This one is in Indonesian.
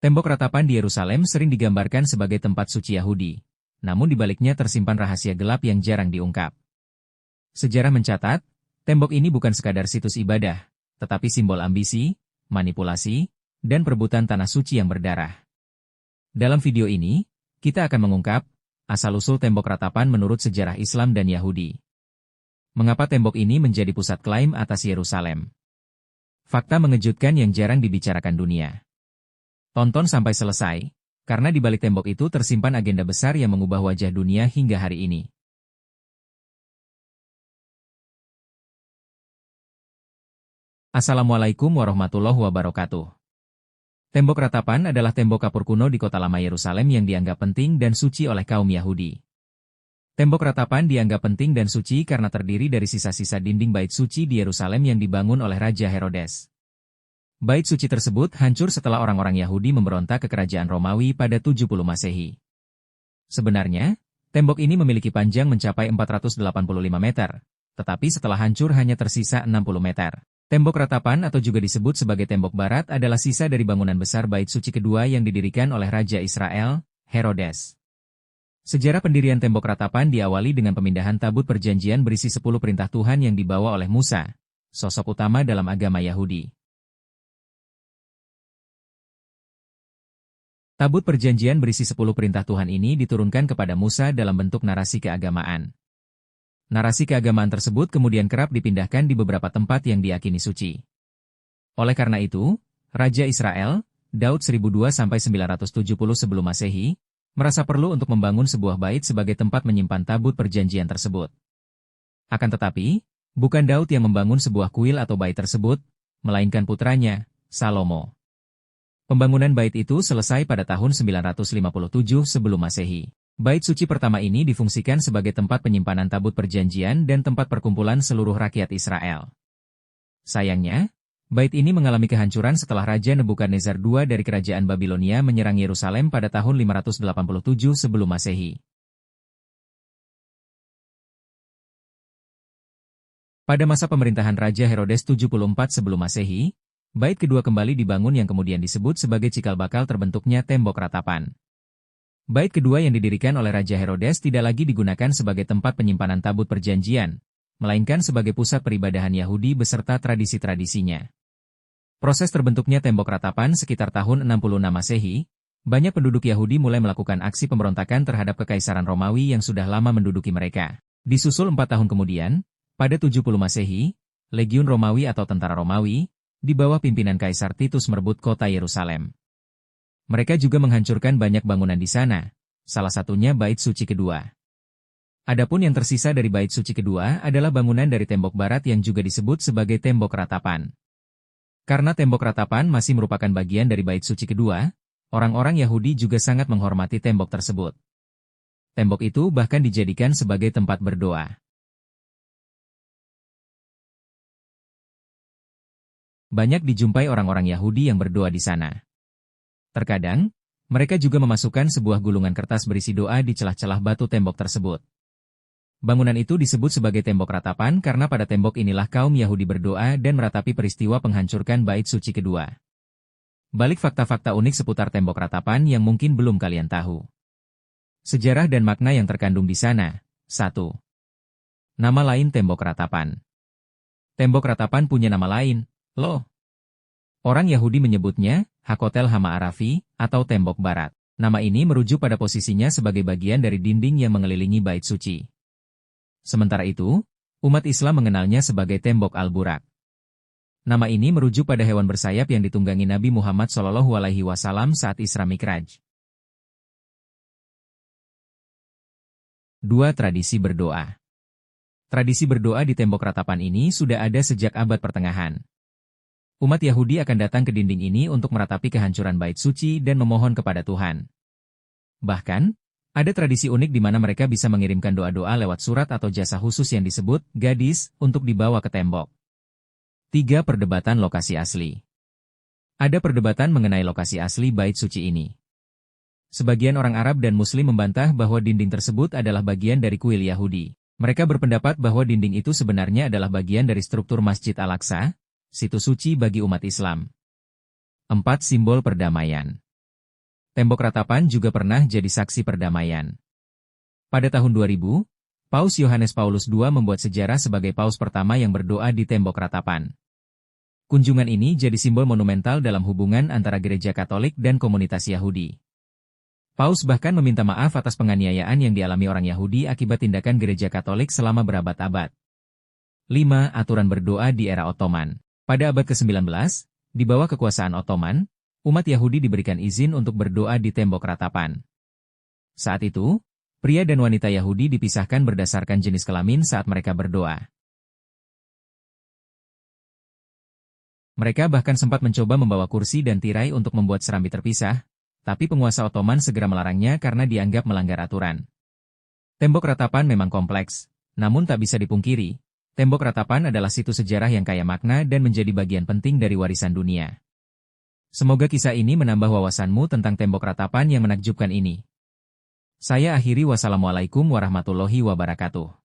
Tembok ratapan di Yerusalem sering digambarkan sebagai tempat suci Yahudi, namun di baliknya tersimpan rahasia gelap yang jarang diungkap. Sejarah mencatat, tembok ini bukan sekadar situs ibadah, tetapi simbol ambisi, manipulasi, dan perebutan tanah suci yang berdarah. Dalam video ini, kita akan mengungkap asal-usul tembok ratapan menurut sejarah Islam dan Yahudi. Mengapa tembok ini menjadi pusat klaim atas Yerusalem? Fakta mengejutkan yang jarang dibicarakan dunia. Tonton sampai selesai, karena di balik tembok itu tersimpan agenda besar yang mengubah wajah dunia hingga hari ini. Assalamualaikum warahmatullahi wabarakatuh. Tembok ratapan adalah tembok kapur kuno di kota lama Yerusalem yang dianggap penting dan suci oleh kaum Yahudi. Tembok ratapan dianggap penting dan suci karena terdiri dari sisa-sisa dinding bait suci di Yerusalem yang dibangun oleh Raja Herodes. Bait suci tersebut hancur setelah orang-orang Yahudi memberontak ke kerajaan Romawi pada 70 Masehi. Sebenarnya, tembok ini memiliki panjang mencapai 485 meter, tetapi setelah hancur hanya tersisa 60 meter. Tembok ratapan atau juga disebut sebagai tembok barat adalah sisa dari bangunan besar bait suci kedua yang didirikan oleh Raja Israel, Herodes. Sejarah pendirian tembok ratapan diawali dengan pemindahan tabut perjanjian berisi 10 perintah Tuhan yang dibawa oleh Musa, sosok utama dalam agama Yahudi. Tabut perjanjian berisi 10 perintah Tuhan ini diturunkan kepada Musa dalam bentuk narasi keagamaan. Narasi keagamaan tersebut kemudian kerap dipindahkan di beberapa tempat yang diyakini suci. Oleh karena itu, Raja Israel, Daud 1002-970 sebelum Masehi, merasa perlu untuk membangun sebuah bait sebagai tempat menyimpan tabut perjanjian tersebut. Akan tetapi, bukan Daud yang membangun sebuah kuil atau bait tersebut, melainkan putranya, Salomo. Pembangunan bait itu selesai pada tahun 957 sebelum Masehi. Bait suci pertama ini difungsikan sebagai tempat penyimpanan tabut perjanjian dan tempat perkumpulan seluruh rakyat Israel. Sayangnya, bait ini mengalami kehancuran setelah Raja Nebukadnezar II dari kerajaan Babilonia menyerang Yerusalem pada tahun 587 sebelum Masehi. Pada masa pemerintahan Raja Herodes 74 sebelum Masehi, bait kedua kembali dibangun yang kemudian disebut sebagai cikal bakal terbentuknya tembok ratapan. Bait kedua yang didirikan oleh Raja Herodes tidak lagi digunakan sebagai tempat penyimpanan tabut perjanjian, melainkan sebagai pusat peribadahan Yahudi beserta tradisi-tradisinya. Proses terbentuknya tembok ratapan sekitar tahun 66 Masehi, banyak penduduk Yahudi mulai melakukan aksi pemberontakan terhadap Kekaisaran Romawi yang sudah lama menduduki mereka. Disusul 4 tahun kemudian, pada 70 Masehi, Legiun Romawi atau tentara Romawi, di bawah pimpinan Kaisar Titus merebut kota Yerusalem. Mereka juga menghancurkan banyak bangunan di sana, salah satunya bait suci kedua. Adapun yang tersisa dari bait suci kedua adalah bangunan dari tembok barat yang juga disebut sebagai tembok ratapan. Karena tembok ratapan masih merupakan bagian dari bait suci kedua, orang-orang Yahudi juga sangat menghormati tembok tersebut. Tembok itu bahkan dijadikan sebagai tempat berdoa. Banyak dijumpai orang-orang Yahudi yang berdoa di sana. Terkadang, mereka juga memasukkan sebuah gulungan kertas berisi doa di celah-celah batu tembok tersebut. Bangunan itu disebut sebagai tembok ratapan karena pada tembok inilah kaum Yahudi berdoa dan meratapi peristiwa penghancurkan bait suci kedua. Balik fakta-fakta unik seputar tembok ratapan yang mungkin belum kalian tahu. Sejarah dan makna yang terkandung di sana. 1. Nama lain tembok ratapan. Tembok ratapan punya nama lain, loh. Orang Yahudi menyebutnya Hakotel Hama-Arafi atau tembok barat. Nama ini merujuk pada posisinya sebagai bagian dari dinding yang mengelilingi bait suci. Sementara itu, umat Islam mengenalnya sebagai tembok Al-Burak. Nama ini merujuk pada hewan bersayap yang ditunggangi Nabi Muhammad SAW saat Isra Mikraj. 2. Tradisi berdoa. Tradisi berdoa di tembok ratapan ini sudah ada sejak abad pertengahan. Umat Yahudi akan datang ke dinding ini untuk meratapi kehancuran bait suci dan memohon kepada Tuhan. Bahkan, ada tradisi unik di mana mereka bisa mengirimkan doa-doa lewat surat atau jasa khusus yang disebut gadis untuk dibawa ke tembok. 3. Perdebatan lokasi asli. Ada perdebatan mengenai lokasi asli bait suci ini. Sebagian orang Arab dan Muslim membantah bahwa dinding tersebut adalah bagian dari kuil Yahudi. Mereka berpendapat bahwa dinding itu sebenarnya adalah bagian dari struktur Masjid Al-Aqsa, situs suci bagi umat Islam. 4. Simbol perdamaian. Tembok ratapan juga pernah jadi saksi perdamaian. Pada tahun 2000, Paus Yohanes Paulus II membuat sejarah sebagai paus pertama yang berdoa di tembok ratapan. Kunjungan ini jadi simbol monumental dalam hubungan antara gereja Katolik dan komunitas Yahudi. Paus bahkan meminta maaf atas penganiayaan yang dialami orang Yahudi akibat tindakan gereja Katolik selama berabad-abad. 5. Aturan berdoa di era Ottoman. Pada abad ke-19, di bawah kekuasaan Ottoman, umat Yahudi diberikan izin untuk berdoa di tembok ratapan. Saat itu, pria dan wanita Yahudi dipisahkan berdasarkan jenis kelamin saat mereka berdoa. Mereka bahkan sempat mencoba membawa kursi dan tirai untuk membuat serambi terpisah, tapi penguasa Ottoman segera melarangnya karena dianggap melanggar aturan. Tembok ratapan memang kompleks, namun tak bisa dipungkiri, tembok ratapan adalah situs sejarah yang kaya makna dan menjadi bagian penting dari warisan dunia. Semoga kisah ini menambah wawasanmu tentang tembok ratapan yang menakjubkan ini. Saya akhiri, wassalamualaikum warahmatullahi wabarakatuh.